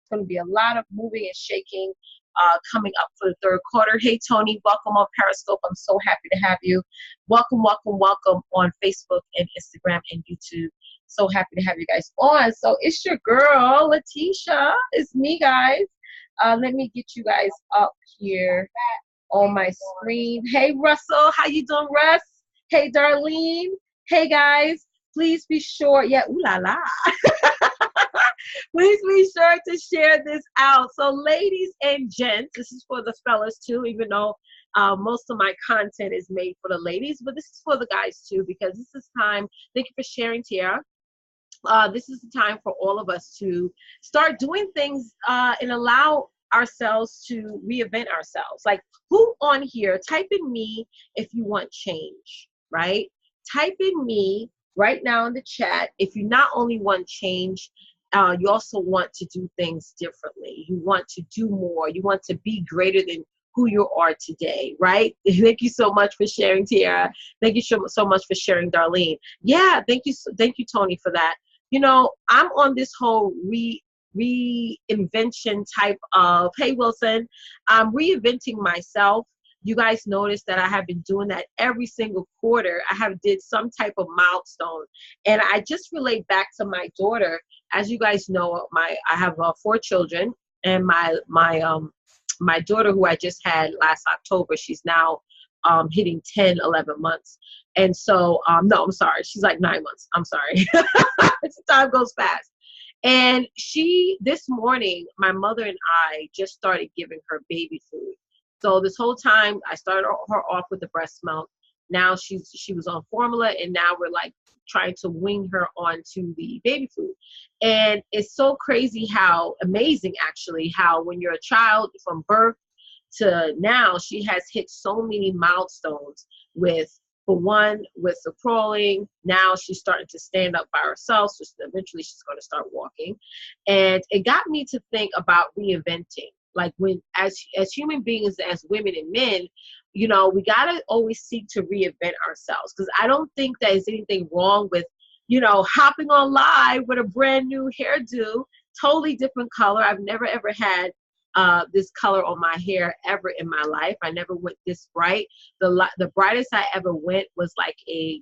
going to be a lot of moving and shaking coming up for the third quarter. Hey, Tony, welcome on Periscope. I'm so happy to have you. Welcome, welcome, welcome on Facebook and Instagram and YouTube. So happy to have you guys on. So it's your girl, Letitia. It's me, guys. Let me get you guys up here on my screen. Hey, Russell. How you doing, Russ? Hey, Darlene. Hey, guys. Please be sure. Yeah, ooh la la. Please be sure to share this out. So ladies and gents, this is for the fellas too, even though most of my content is made for the ladies, but this is for the guys too, because this is time. Thank you for sharing, Tiara. This is the time for all of us to start doing things and allow ourselves to reinvent ourselves. Like, who on here, type in me if you want change, right? Type in me right now in the chat if you not only want change, you also want to do things differently. You want to do more. You want to be greater than who you are today, right? Thank you so much for sharing, Tiara. Thank you so much for sharing, Darlene. Yeah, thank you, Tony, for that. You know, I'm on this whole reinvention type of, hey, Wilson, I'm reinventing myself. You guys notice that I have been doing that every single quarter. I have did some type of milestone. And I just relate back to my daughter. As you guys know, I have 4 children, and my daughter, who I just had last October, she's now hitting 10, 11 months. And so, no, I'm sorry. She's like 9 months. I'm sorry. Time goes fast. And this morning, my mother and I just started giving her baby food. So this whole time, I started her off with the breast milk. Now she was on formula, and now we're like trying to wing her onto the baby food. And it's so crazy how amazing, actually, how when you're a child from birth to now, she has hit so many milestones with the crawling. Now she's starting to stand up by herself. So eventually she's going to start walking. And it got me to think about reinventing. Like, when as human beings, as women and men, you know, we got to always seek to reinvent ourselves, because I don't think there's anything wrong with, you know, hopping on live with a brand new hairdo, totally different color. I've never ever had this color on my hair ever in my life. I never went this bright. The brightest I ever went was like a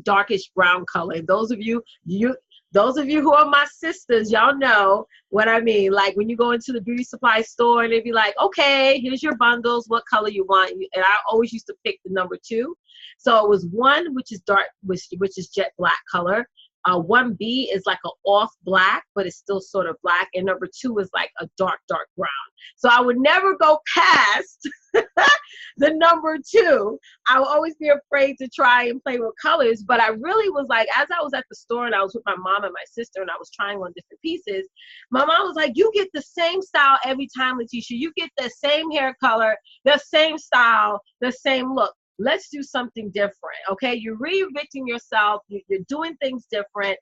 darkish brown color. And those of you who are my sisters, y'all know what I mean. Like, when you go into the beauty supply store and they'd be like, okay, here's your bundles, what color you want? And I always used to pick the number 2. So it was 1, which is dark, which is jet black color. 1B is like an off black, but it's still sort of black. And number 2 is like a dark brown. So I would never go past the number 2. I would always be afraid to try and play with colors. But I really was like, as I was at the store and I was with my mom and my sister and I was trying on different pieces, my mom was like, you get the same style every time, Letitia. You get the same hair color, the same style, the same look. Let's do something different, okay? You're reinventing yourself. You're doing things different.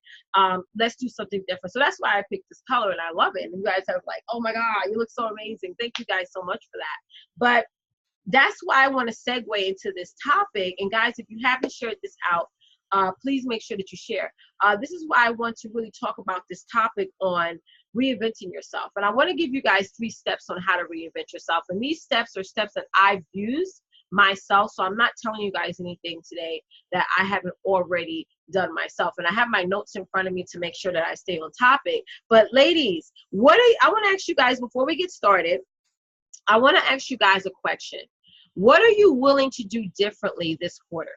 Let's do something different. So that's why I picked this color, and I love it. And you guys are like, oh my God, you look so amazing. Thank you guys so much for that. But that's why I want to segue into this topic. And guys, if you haven't shared this out, please make sure that you share. This is why I want to really talk about this topic on reinventing yourself. And I want to give you guys 3 steps on how to reinvent yourself. And these steps are steps that I've used myself. So I'm not telling you guys anything today that I haven't already done myself. And I have my notes in front of me to make sure that I stay on topic. But ladies, I want to ask you guys, before we get started, I want to ask you guys a question. What are you willing to do differently this quarter?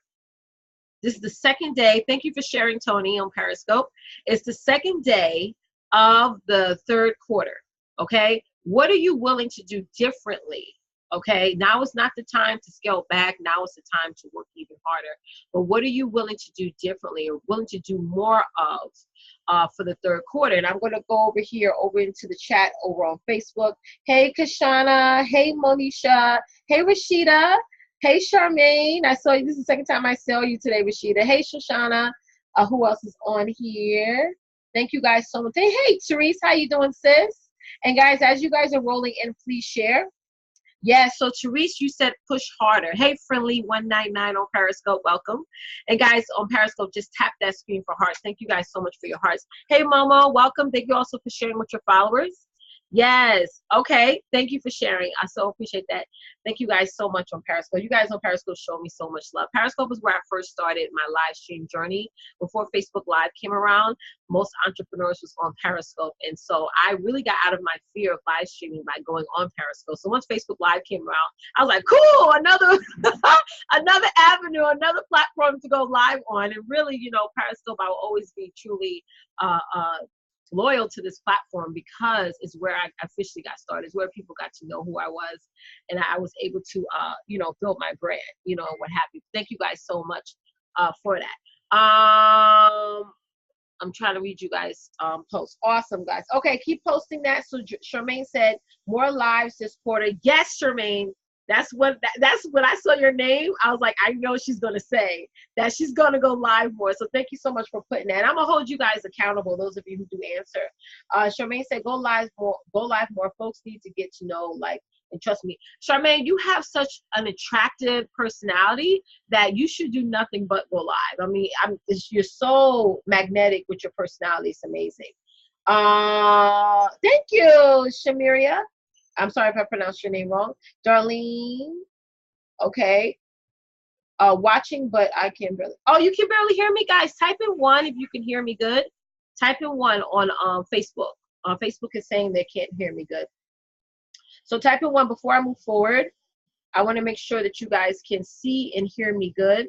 This is the second day. Thank you for sharing, Tony, on Periscope. It's the second day of the third quarter. Okay. What are you willing to do differently? Okay, now is not the time to scale back. Now is the time to work even harder. But what are you willing to do differently, or willing to do more of for the third quarter? And I'm going to go over into the chat over on Facebook. Hey, Kashana. Hey, Monisha. Hey, Rashida. Hey, Charmaine. I saw you. This is the second time I saw you today, Rashida. Hey, Shoshana. Who else is on here? Thank you guys so much. Hey, Therese. How you doing, sis? And guys, as you guys are rolling in, please share. Yeah, so Therese, you said push harder. Hey, Friendly199 on Periscope, welcome. And guys, on Periscope, just tap that screen for hearts. Thank you guys so much for your hearts. Hey, Momo, welcome. Thank you also for sharing with your followers. Yes. Okay. Thank you for sharing. I so appreciate that. Thank you guys so much on Periscope. You guys on Periscope show me so much love. Periscope is where I first started my live stream journey before Facebook Live came around. Most entrepreneurs was on Periscope. And so I really got out of my fear of live streaming by going on Periscope. So once Facebook Live came around, I was like, cool, another another avenue, another platform to go live on. And really, Periscope, I will always be truly loyal to this platform because it's where I officially got started. It's where people got to know who I was, and I was able to, build my brand, what have you. Thank you guys so much for that. I'm trying to read you guys posts. Awesome, guys. Okay, keep posting that. So Charmaine said more lives this quarter. Yes, Charmaine. That's when I saw your name. I was like, I know she's gonna say that she's gonna go live more. So thank you so much for putting that. And I'm gonna hold you guys accountable. Those of you who do answer. Charmaine said, go live more. Go live more. Folks need to get to know, and trust me, Charmaine. You have such an attractive personality that you should do nothing but go live. I mean, you're so magnetic with your personality. It's amazing. Thank you, Shamiria. I'm sorry if I pronounced your name wrong. Darlene. Okay. Watching, but I can barely. Oh, you can barely hear me, guys. Type in 1 if you can hear me good. Type in 1 on Facebook. Facebook is saying they can't hear me good. So type in 1 before I move forward. I want to make sure that you guys can see and hear me good.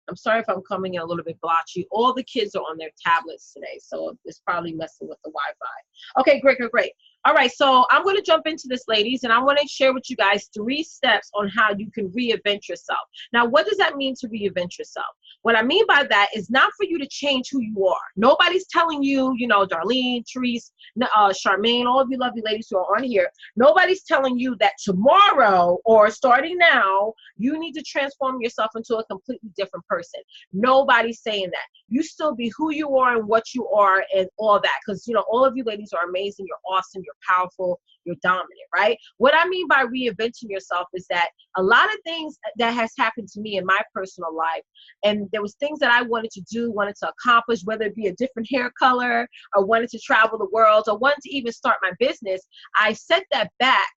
I'm sorry if I'm coming in a little bit blotchy. All the kids are on their tablets today, so it's probably messing with the Wi-Fi. Okay, great. All right, so I'm going to jump into this, ladies, and I want to share with you guys 3 steps on how you can reinvent yourself. Now, what does that mean to reinvent yourself? What I mean by that is not for you to change who you are. Nobody's telling you, Darlene, Therese, Charmaine, all of you lovely ladies who are on here, nobody's telling you that tomorrow or starting now, you need to transform yourself into a completely different person. Nobody's saying that. You still be who you are and what you are and all that. Because, all of you ladies are amazing. You're awesome. You're powerful. You're dominant, right? What I mean by reinventing yourself is that a lot of things that has happened to me in my personal life, and there was things that I wanted to do, wanted to accomplish, whether it be a different hair color or wanted to travel the world or wanted to even start my business. I set that back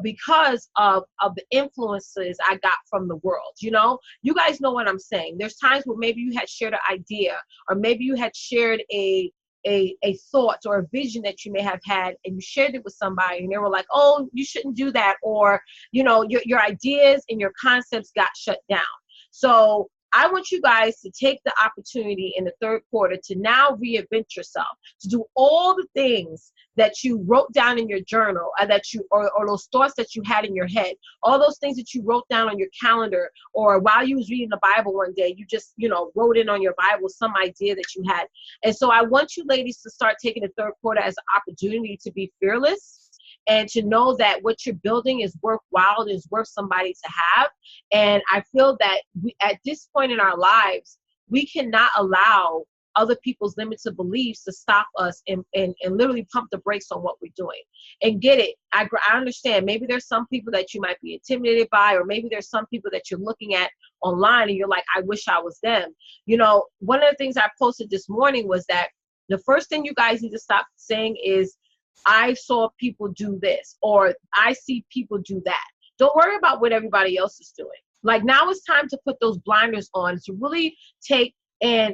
because of the influences I got from the world. You guys know what I'm saying. There's times where maybe you had shared an idea, or maybe you had shared a thought or a vision that you may have had, and you shared it with somebody and they were like, oh, you shouldn't do that, or your ideas and your concepts got shut down. So I want you guys to take the opportunity in the 3rd quarter to now reinvent yourself, to do all the things that you wrote down in your journal, or those thoughts that you had in your head, all those things that you wrote down on your calendar, or while you was reading the Bible one day, you just, wrote in on your Bible some idea that you had. And so I want you ladies to start taking the 3rd quarter as an opportunity to be fearless and to know that what you're building is worthwhile, is worth somebody to have. And I feel that at this point in our lives, we cannot allow other people's limited beliefs to stop us and literally pump the brakes on what we're doing. And get it. I understand. Maybe there's some people that you might be intimidated by, or maybe there's some people that you're looking at online and you're like, I wish I was them. One of the things I posted this morning was that the first thing you guys need to stop saying is, I saw people do this, or I see people do that. Don't worry about what everybody else is doing. Like, now it's time to put those blinders on, to really take and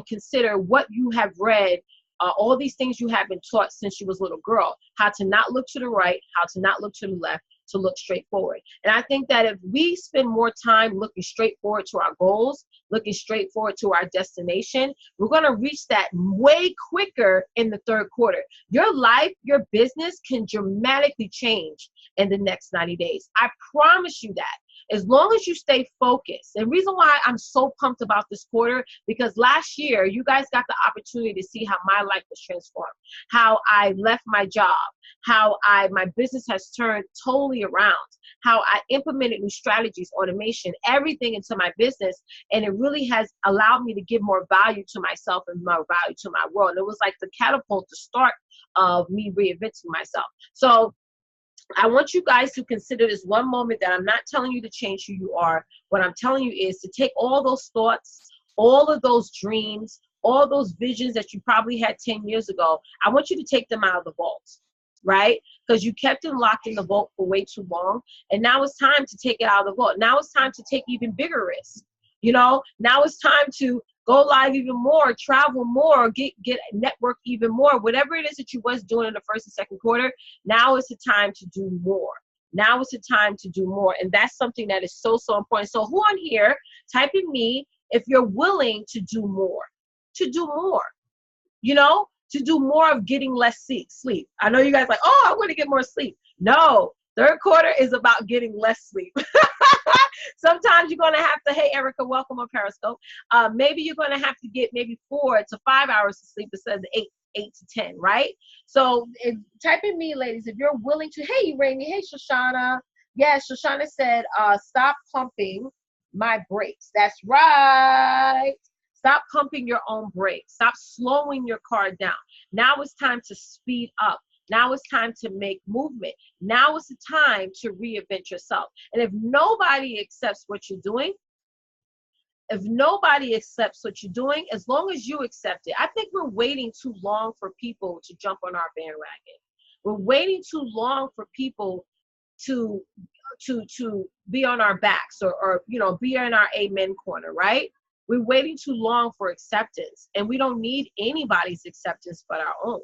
consider what you have read, all these things you have been taught since you was a little girl, how to not look to the right, how to not look to the left, to look straight forward. And I think that if we spend more time looking straight forward to our goals, looking straight forward to our destination, we're going to reach that way quicker in the 3rd quarter. Your life, your business can dramatically change in the next 90 days. I promise you that. As long as you stay focused. And the reason why I'm so pumped about this quarter, because last year you guys got the opportunity to see how my life was transformed, how I left my job, how my business has turned totally around, how I implemented new strategies, automation, everything into my business. And it really has allowed me to give more value to myself and more value to my world. And it was like the catapult, the start of me reinventing myself. So I want you guys to consider this one moment that I'm not telling you to change who you are. What I'm telling you is to take all those thoughts, all of those dreams, all those visions that you probably had 10 years ago. I want you to take them out of the vault. right? Because you kept it locked in the vault for way too long. And now it's time to take it out of the vault. Now it's time to take even bigger risks. Now it's time to go live even more, travel more, get network even more. Whatever it is that you was doing in the first and second quarter, now is the time to do more. Now is the time to do more. And that's something that is so, so important. So who on here, type in me if you're willing to do more, to do more, to do more of getting less sleep. I know you guys like, oh, I want to get more sleep. No, third quarter is about getting less sleep. Sometimes you're going to have to, hey, Erica, welcome on Periscope. Maybe you're going to have to get maybe 4 to 5 hours of sleep instead of 8 to 10, right? So type in me, ladies, if you're willing to. Hey, Rainy. Hey, Shoshana. Yes, Shoshana said, stop pumping my brakes. That's right. Stop pumping your own brakes. Stop slowing your car down. Now it's time to speed up. Now it's time to make movement. Now is the time to reinvent yourself. And if nobody accepts what you're doing, as long as you accept it, I think we're waiting too long for people to jump on our bandwagon. We're waiting too long for people to be on our backs or be in our amen corner, right? We're waiting too long for acceptance, and we don't need anybody's acceptance but our own.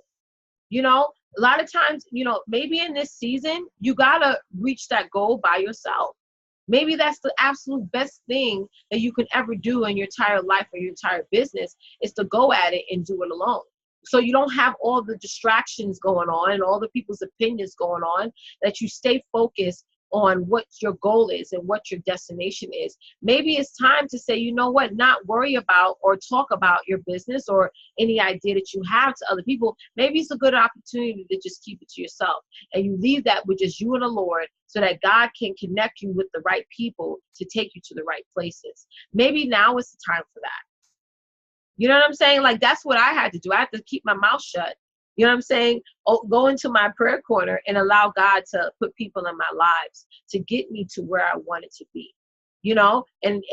A lot of times, maybe in this season, you gotta reach that goal by yourself. Maybe that's the absolute best thing that you can ever do in your entire life or your entire business, is to go at it and do it alone. So you don't have all the distractions going on and all the people's opinions going on, that you stay focused on what your goal is and what your destination is. Maybe it's time to say, you know what, not worry about or talk about your business or any idea that you have to other people. Maybe it's a good opportunity to just keep it to yourself, and you leave that with just you and the Lord, so that God can connect you with the right people to take you to the right places. Maybe now is the time for that. You know what I'm saying? Like, that's what I had to do. I had to keep my mouth shut. You know what I'm saying? Go into my prayer corner and allow God to put people in my lives to get me to where I wanted to be. And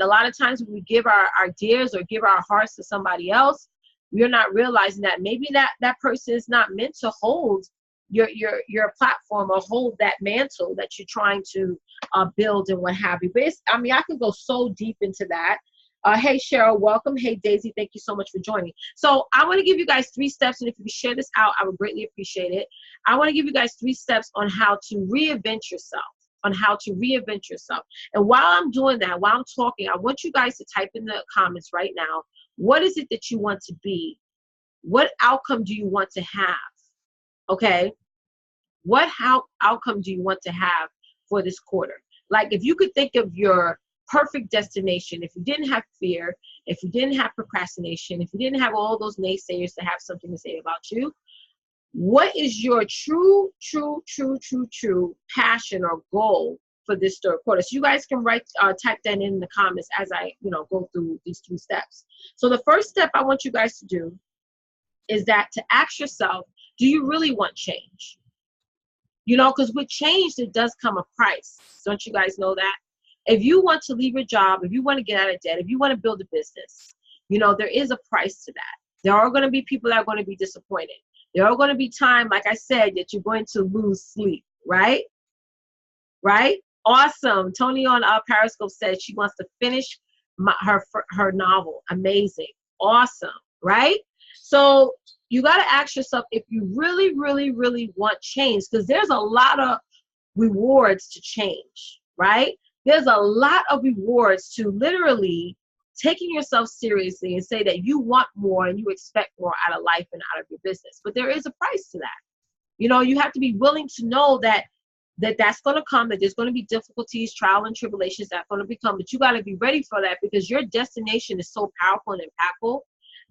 a lot of times when we give our ideas or give our hearts to somebody else, we're not realizing that maybe that person is not meant to hold your platform or hold that mantle that you're trying to build and what have you. But I could go so deep into that. Hey, Cheryl, welcome. Hey, Daisy, thank you so much for joining. So I want to give you guys 3 steps, and if you could share this out, I would greatly appreciate it. I want to give you guys 3 steps on how to reinvent yourself, And while I'm doing that, while I'm talking, I want you guys to type in the comments right now, what is it that you want to be? What outcome do you want to have? Okay? What outcome do you want to have for this quarter? Like, if you could think of your perfect destination, if you didn't have fear, if you didn't have procrastination, if you didn't have all those naysayers to have something to say about you, what is your true passion or goal for this third quarter? So you guys can type that in the comments as I go through these 3 steps. So the first step I want you guys to do is that to ask yourself, do you really want change? Because with change, there does come a price. Don't you guys know that? If you want to leave your job, if you want to get out of debt, if you want to build a business, there is a price to that. There are going to be people that are going to be disappointed. There are going to be time, like I said, that you're going to lose sleep, right? Right? Awesome. Tony on Periscope says she wants to finish her novel. Amazing. Awesome. Right? So you got to ask yourself if you really, really, really want change, because there's a lot of rewards to change, right? There's a lot of rewards to literally taking yourself seriously and say that you want more and you expect more out of life and out of your business. But there is a price to that. You have to be willing to know that's going to come, that there's going to be difficulties, trial and tribulations that are going to become, but you got to be ready for that, because your destination is so powerful and impactful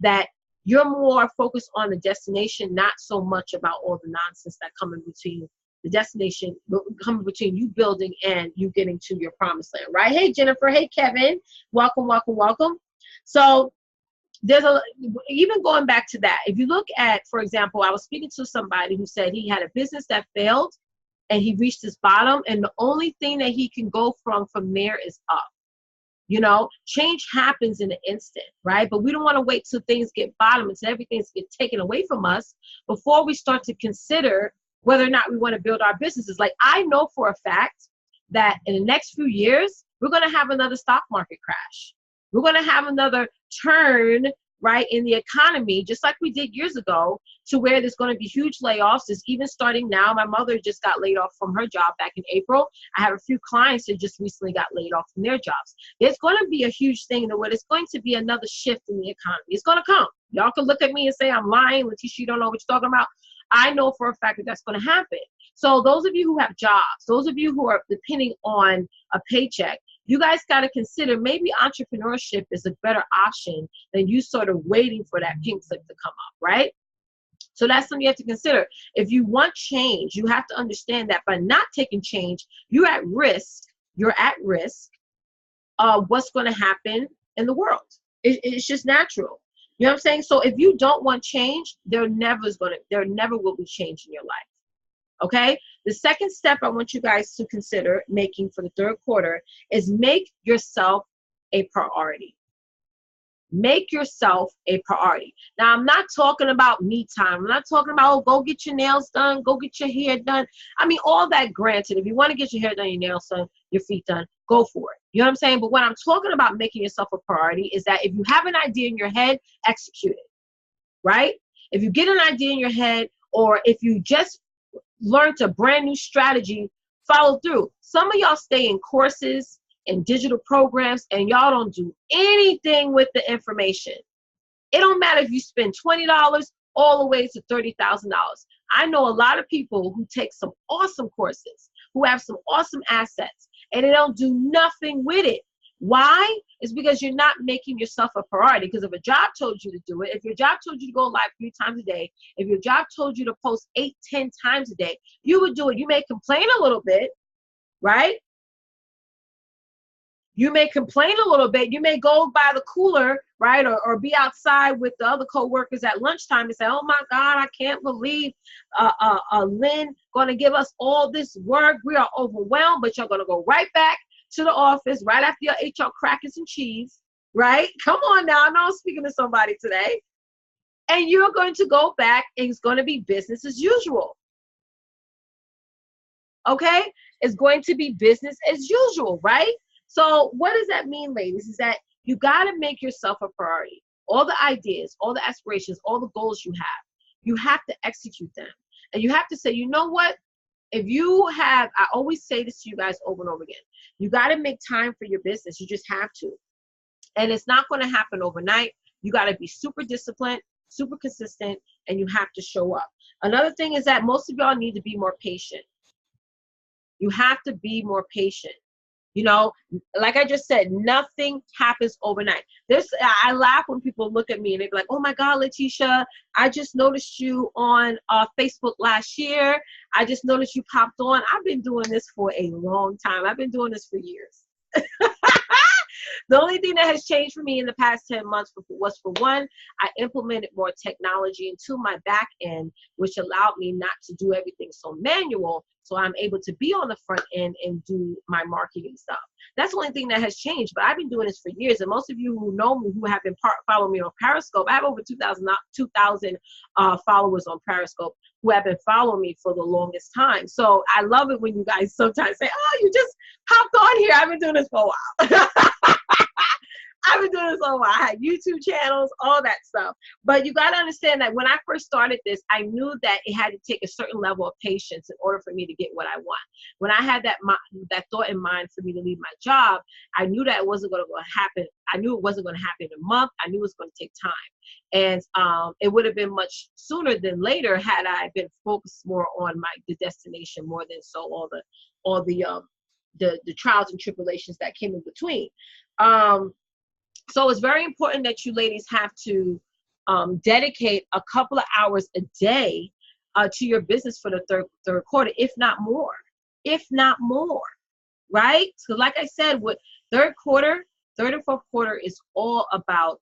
that you're more focused on the destination, not so much about all the nonsense that come in between the destination, coming between you building and you getting to your promised land, right? Hey, Jennifer. Hey, Kevin. Welcome, welcome, welcome. So even going back to that, if you look at, for example, I was speaking to somebody who said he had a business that failed and he reached his bottom, and the only thing that he can go from there is up. Change happens in an instant, right? But we don't want to wait till things get bottom and till everything gets taken away from us before we start to consider whether or not we want to build our businesses. Like, I know for a fact that in the next few years, we're going to have another stock market crash. We're going to have another turn, right, in the economy, just like we did years ago, to where there's going to be huge layoffs. It's even starting now. My mother just got laid off from her job back in April. I have a few clients that just recently got laid off from their jobs. There's going to be a huge thing where there's going to be another shift in the economy. It's going to come. Y'all can look at me and say I'm lying. Letitia, you don't know what you're talking about. I know for a fact that that's going to happen. So those of you who have jobs, those of you who are depending on a paycheck, you guys got to consider maybe entrepreneurship is a better option than you sort of waiting for that pink slip to come up, right? So that's something you have to consider. If you want change, you have to understand that by not taking change, you're at risk. You're at risk of what's going to happen in the world. It's just natural. You know what I'm saying? So if you don't want change, there never will be change in your life. Okay? The second step I want you guys to consider making for the third quarter is make yourself a priority. Make yourself a priority. Now, I'm not talking about me time. I'm not talking about, oh, go get your nails done, go get your hair done. I mean, all that granted. If you want to get your hair done, your nails done, your feet done, go for it. You know what I'm saying? But when I'm talking about making yourself a priority is that if you have an idea in your head, execute it, right? If you get an idea in your head, or if you just learned a brand new strategy, follow through. Some of y'all stay in courses and digital programs and y'all don't do anything with the information. It don't matter if you spend $20 all the way to $30,000. I know a lot of people who take some awesome courses, who have some awesome assets, and they don't do nothing with it. Why? It's because you're not making yourself a priority. Because if a job told you to do it, if your job told you to go live 3 times a day, if your job told you to post 8, 10 times a day, you would do it. You may complain a little bit, right? You may complain a little bit. You may go by the cooler, right? Or be outside with the other coworkers at lunchtime and say, oh my God, I can't believe Lynn going to give us all this work. We are overwhelmed, but you're going to go right back to the office right after your ate your crackers and cheese, right? Come on now. I know I'm speaking to somebody today. And you're going to go back and it's going to be business as usual. Okay? It's going to be business as usual, right? So what does that mean, ladies? Is that you got to make yourself a priority. All the ideas, all the aspirations, all the goals you have to execute them. And you have to say, you know what? If you have, I always say this to you guys over and over again, you got to make time for your business. You just have to. And it's not going to happen overnight. You got to be super disciplined, super consistent, and you have to show up. Another thing is that most of y'all need to be more patient. You have to be more patient. You know, like I just said, nothing happens overnight. I laugh when people look at me and they be like, oh my God, Letitia, I just noticed you on Facebook last year. I just noticed you popped on. I've been doing this for a long time. I've been doing this for years. The only thing that has changed for me in the past 10 months was, for one, I implemented more technology into my back end, which allowed me not to do everything so manual. So I'm able to be on the front end and do my marketing stuff. That's the only thing that has changed. But I've been doing this for years. And most of you who know me, who have been following me on Periscope, I have over 2,000 followers on Periscope who have been following me for the longest time. So I love it when you guys sometimes say, oh, you just hopped on here. I've been doing this for a while. I've been doing this for a while. I had YouTube channels, all that stuff. But you got to understand that when I first started this, I knew that it had to take a certain level of patience in order for me to get what I want. When I had that thought in mind for me to leave my job, I knew that it wasn't going to happen. I knew it wasn't going to happen in a month. I knew it was going to take time. And it would have been much sooner than later had I been focused more on the destination more than so all the trials and tribulations that came in between. So it's very important that you ladies have to dedicate a couple of hours a day to your business for the third quarter, if not more, right? So like I said, with third and fourth quarter is all about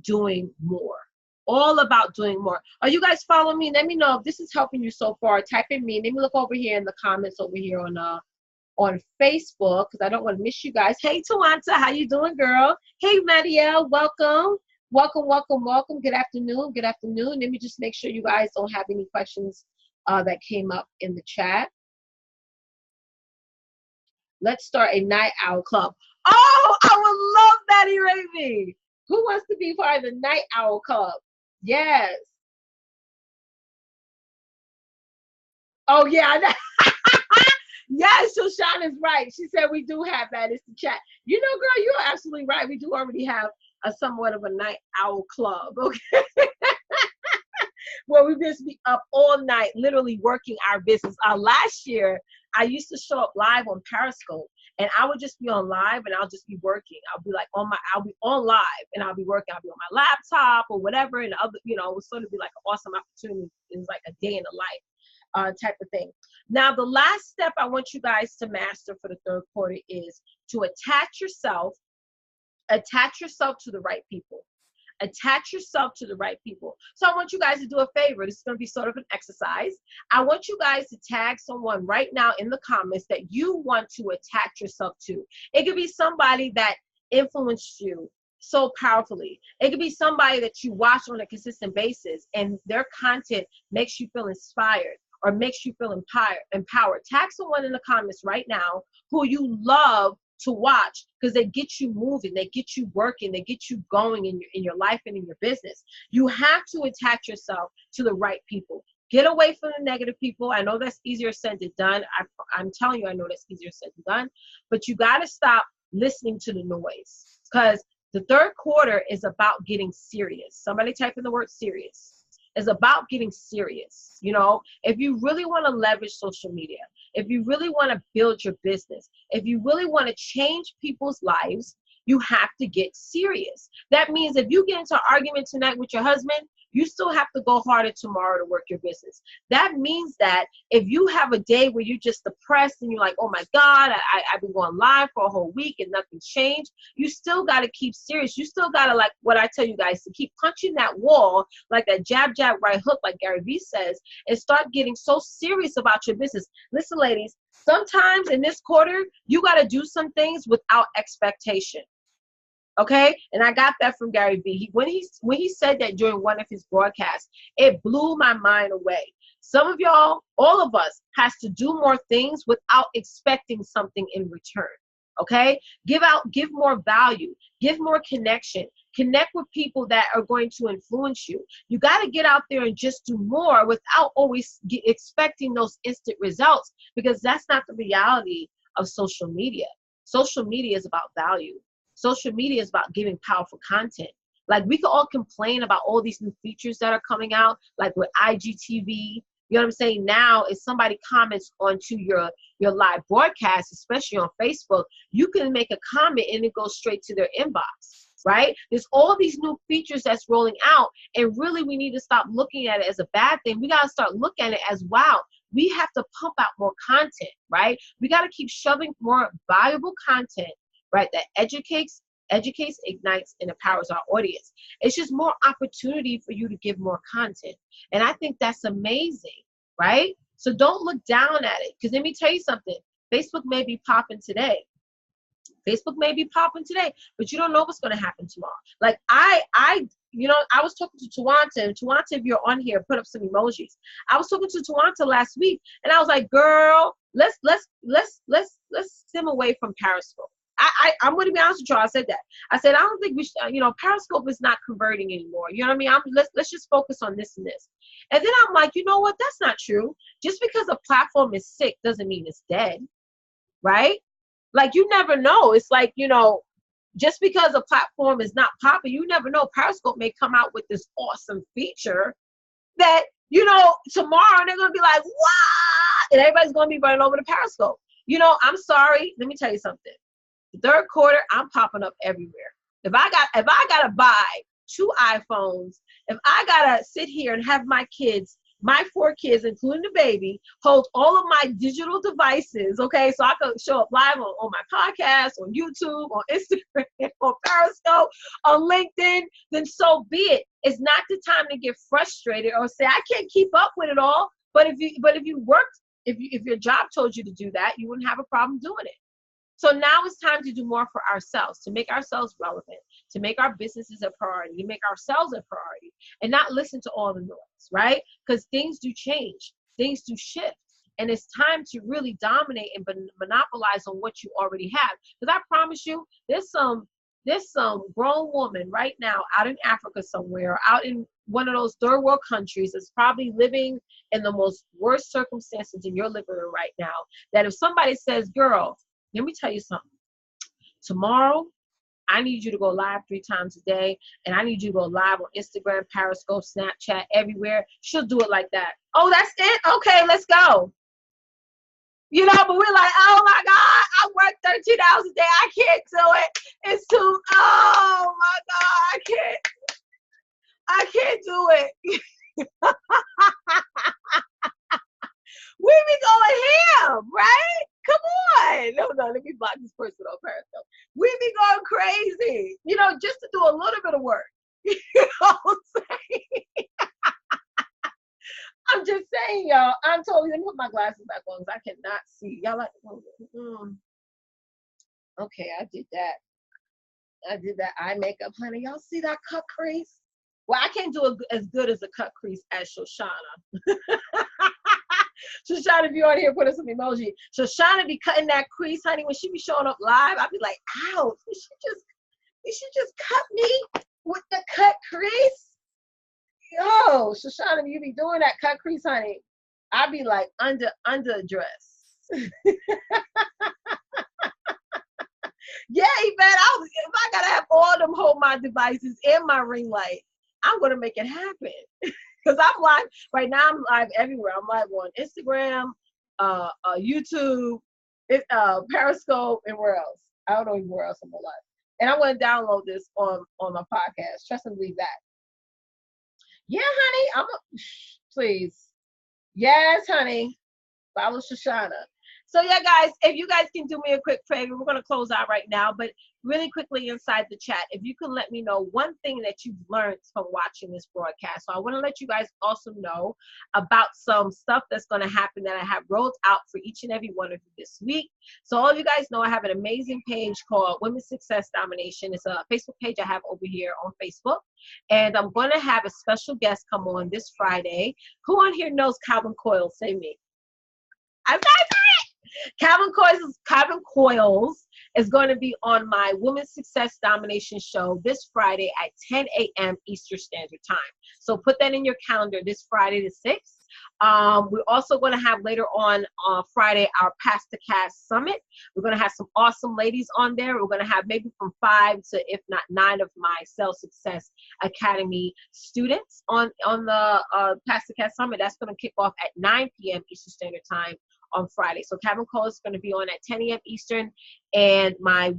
doing more. All about doing more. Are you guys following me? Let me know if this is helping you so far. Type in me. Let me look over here in the comments over here on Facebook, because I don't want to miss you guys. Hey, Tawanta, how you doing, girl? Hey, Marielle, welcome. Welcome. Good afternoon. Let me just make sure you guys don't have any questions that came up in the chat. Let's start a night owl club. Oh, I would love that, Irami. Who wants to be part of the night owl club? Yes. Oh, yeah. Yes, Shoshana is right. She said we do have that. It's the chat. You know, girl, you're absolutely right. We do already have a somewhat of a night owl club. Okay. Where we just be up all night, literally working our business. Last year, I used to show up live on Periscope, and I would just be on live, and I'll just be working. I'll be on live, and I'll be working. I'll be on my laptop or whatever, and other, it would sort of be like an awesome opportunity. It was like a day in the life type of thing. Now, the last step I want you guys to master for the third quarter is to attach yourself to the right people. Attach yourself to the right people. So I want you guys to do a favor. This is going to be sort of an exercise. I want you guys to tag someone right now in the comments that you want to attach yourself to. It could be somebody that influenced you so powerfully. It could be somebody that you watch on a consistent basis and their content makes you feel inspired or makes you feel empowered. Tag someone in the comments right now who you love to watch, because they get you moving, they get you working, they get you going in your life and in your business. You have to attach yourself to the right people. Get away from the negative people. I know that's easier said than done. I'm telling you, I know that's easier said than done, but you got to stop listening to the noise, because the third quarter is about getting serious. Somebody type in the word serious. It's about getting serious. If you really want to leverage social media, if you really want to build your business, if you really want to change people's lives, you have to get serious. That means if you get into an argument tonight with your husband, you still have to go harder tomorrow to work your business. That means that if you have a day where you're just depressed and you're like, oh my God, I've been going live for a whole week and nothing's changed, you still got to keep serious. You still got to, like what I tell you guys, to keep punching that wall, like that jab, right hook, like Gary Vee says, and start getting so serious about your business. Listen, ladies, sometimes in this quarter, you got to do some things without expectation. Okay, and I got that from Gary Vee. When he said that during one of his broadcasts, it blew my mind away. Some of y'all, all of us, has to do more things without expecting something in return. Okay, give more value, give more connection, connect with people that are going to influence you. You got to get out there and just do more without always expecting those instant results, because that's not the reality of social media. Social media is about value. Social media is about giving powerful content. Like, we can all complain about all these new features that are coming out, like with IGTV. You know what I'm saying? Now, if somebody comments onto your live broadcast, especially on Facebook, you can make a comment and it goes straight to their inbox, right? There's all these new features that's rolling out, and really we need to stop looking at it as a bad thing. We got to start looking at it as, wow, we have to pump out more content, right? We got to keep shoving more valuable content, right, that educates, ignites, and empowers our audience. It's just more opportunity for you to give more content. And I think that's amazing, right? So don't look down at it, because let me tell you something. Facebook may be popping today. But you don't know what's going to happen tomorrow. Like I was talking to Tawanta, and Tawanta, if you're on here, put up some emojis. I was talking to Tawanta last week, and I was like, girl, let's stem away from Periscope. I'm going to be honest with you. I said that. I said, I don't think we should, Periscope is not converting anymore. You know what I mean? Let's just focus on this and this. And then I'm like, you know what? That's not true. Just because a platform is sick doesn't mean it's dead, right? Like, you never know. It's like, just because a platform is not popular, you never know. Periscope may come out with this awesome feature that, tomorrow they're going to be like, what? And everybody's going to be running over to Periscope. I'm sorry. Let me tell you something. The third quarter, I'm popping up everywhere. If I gotta buy 2 iPhones, if I gotta sit here and have my 4 kids, including the baby, hold all of my digital devices, okay, so I can show up live on my podcast, on YouTube, on Instagram, on Periscope, on LinkedIn, then so be it. It's not the time to get frustrated or say, I can't keep up with it all. But if your job told you to do that, you wouldn't have a problem doing it. So now it's time to do more for ourselves, to make ourselves relevant, to make our businesses a priority, to make ourselves a priority, and not listen to all the noise, right? Because things do change. things do shift. And it's time to really dominate and monopolize on what you already have. Because I promise you, there's some grown woman right now out in Africa somewhere, or out in one of those third world countries that's probably living in the most worst circumstances in your living room right now. That if somebody says, girl, let me tell you something. Tomorrow, I need you to go live 3 times a day, and I need you to go live on Instagram, Periscope, Snapchat, everywhere. She'll do it like that. Oh, that's it? Okay, let's go. You know, but we're like, oh my God, I work 13 hours a day. I can't do it. It's too, oh my God, I can't do it. We be going ham, right? Come on. No, let me block this person on Periscope. We be going crazy, you know, just to do a little bit of work. You know what I'm saying? I'm just saying, y'all. I'm totally, let me put my glasses back on because I cannot see. Y'all like, okay, I did that eye makeup, honey. Y'all see that cut crease? Well, I can't do it as good as a cut crease as Shoshana. Shoshana, if you're on here, put us some emoji. Shoshana be cutting that crease, honey. When she be showing up live, I'd be like, ouch, you should just cut me with the cut crease. Yo, Shoshana, you be doing that cut crease, honey. I'd be like under dress. Yeah, Yvette, if I gotta have all them hold my devices and my ring light, I'm gonna make it happen. Because I'm live right now. I'm live everywhere. I'm live on Instagram, YouTube, Periscope, and where else? I don't know even where else I'm live. And I'm gonna download this on my podcast. Trust and believe that. Yeah, honey. Please. Yes, honey. Follow Shoshana. So yeah, guys, if you guys can do me a quick favor, we're going to close out right now, but really quickly inside the chat, if you can let me know one thing that you've learned from watching this broadcast. So I want to let you guys also know about some stuff that's going to happen that I have rolled out for each and every one of you this week. So all of you guys know I have an amazing page called Women's Success Domination. It's a Facebook page I have over here on Facebook. And I'm going to have a special guest come on this Friday. Who on here knows Calvin Coyle? Say me. I'm sorry. Calvin Coils is going to be on my Women's Success Domination show this Friday at 10 a.m. Eastern Standard Time. So put that in your calendar this Friday the 6th. We're also going to have later on Friday our Past the Cast Summit. We're going to have some awesome ladies on there. We're going to have maybe from 5 to, if not 9, of my Sales Success Academy students on the Past the Cast Summit. That's going to kick off at 9 p.m. Eastern Standard Time on Friday. So Calvin Cole is going to be on at 10 a.m. Eastern, and my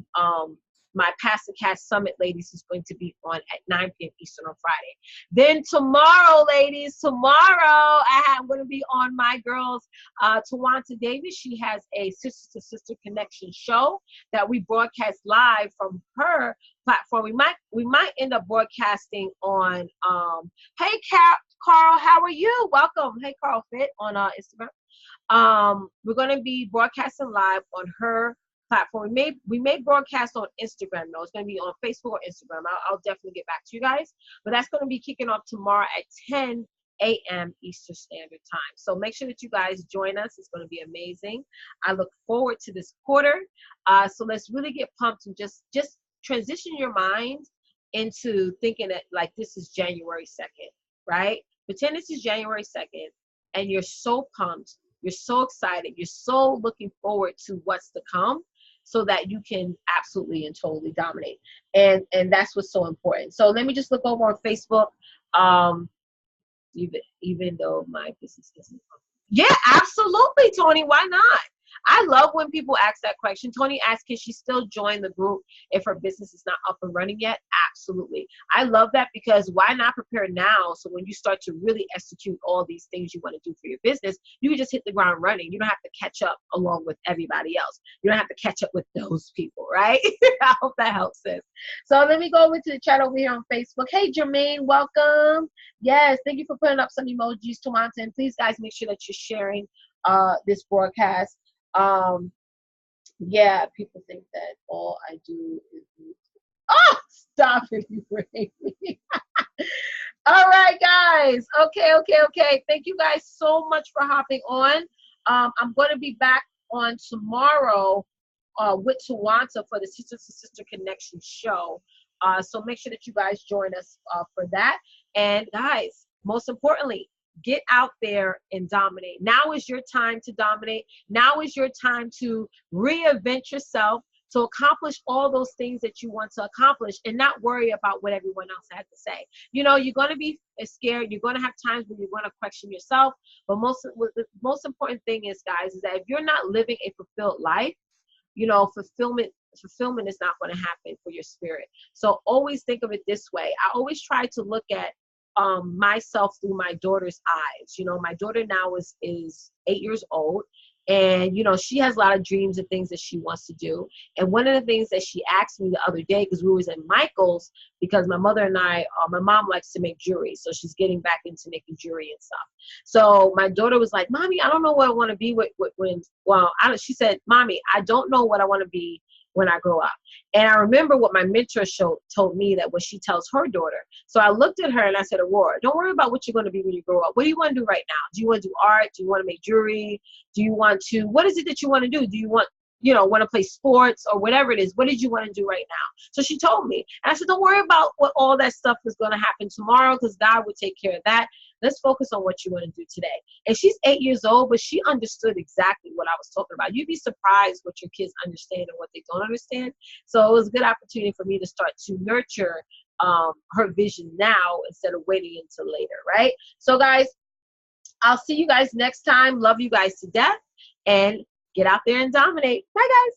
Past the Cast Summit ladies is going to be on at 9 p.m. Eastern on Friday. Then tomorrow, ladies, I'm going to be on my girls, Tawanta Davis. She has a Sister to Sister Connection show that we broadcast live from her platform. We might end up broadcasting on hey Carl, how are you? Welcome. Hey Carl Fit on Instagram. We're going to be broadcasting live on her platform. We may broadcast on Instagram though. It's going to be on Facebook or Instagram. I'll definitely get back to you guys, but that's going to be kicking off tomorrow at 10 a.m. Eastern Standard Time. So make sure that you guys join us. It's going to be amazing. I look forward to this quarter. So let's really get pumped and just transition your mind into thinking that like this is January 2nd, right? Pretend this is January 2nd and you're so pumped. You're so excited. You're so looking forward to what's to come so that you can absolutely and totally dominate. And that's what's so important. So let me just look over on Facebook. Even though my business isn't. Yeah, absolutely, Tony. Why not? I love when people ask that question. Tony asked, can she still join the group if her business is not up and running yet? Absolutely. I love that because why not prepare now? So when you start to really execute all these things you want to do for your business, you can just hit the ground running. You don't have to catch up along with everybody else. You don't have to catch up with those people, right? I hope that helps, sis. So let me go over to the chat over here on Facebook. Hey, Jermaine, welcome. Yes, thank you for putting up some emojis, Tawanta. And please, guys, make sure that you're sharing this broadcast. Yeah, people think that all I do is stop it, you hate me. All right, guys. Okay, okay, okay. Thank you guys so much for hopping on. I'm going to be back on tomorrow with Tawanta for the Sister to Sister Connection show. So make sure that you guys join us for that. And guys, most importantly, get out there and dominate. Now is your time to dominate. Now is your time to reinvent yourself, to accomplish all those things that you want to accomplish and not worry about what everyone else has to say. You know, you're going to be scared. You're going to have times when you're going to question yourself. But the most important thing is, guys, is that if you're not living a fulfilled life, you know, fulfillment is not going to happen for your spirit. So always think of it this way. I always try to look at myself through my daughter's eyes. You know, my daughter now is 8 years old, and you know, she has a lot of dreams and things that she wants to do. And one of the things that she asked me the other day, because we was in Michael's, because my mother and I, my mom likes to make jewelry, so she's getting back into making jewelry and stuff. So my daughter was like, "Mommy, I don't know what I want to be when." Well, she said, "Mommy, I don't know what I want to be when I grow up." And I remember what my mentor told me, that what she tells her daughter. So I looked at her and I said, "Aurora, don't worry about what you're going to be when you grow up. What do you want to do right now? Do you want to do art? Do you want to make jewelry? Do you want to, what is it that you want to do? Do you want, you know, want to play sports or whatever it is? What did you want to do right now?" So she told me. And I said, "Don't worry about what all that stuff is going to happen tomorrow, because God will take care of that. Let's focus on what you want to do today." And she's 8 years old, but she understood exactly what I was talking about. You'd be surprised what your kids understand and what they don't understand. So it was a good opportunity for me to start to nurture her vision now instead of waiting until later, right? So guys, I'll see you guys next time. Love you guys to death, and get out there and dominate. Bye, guys.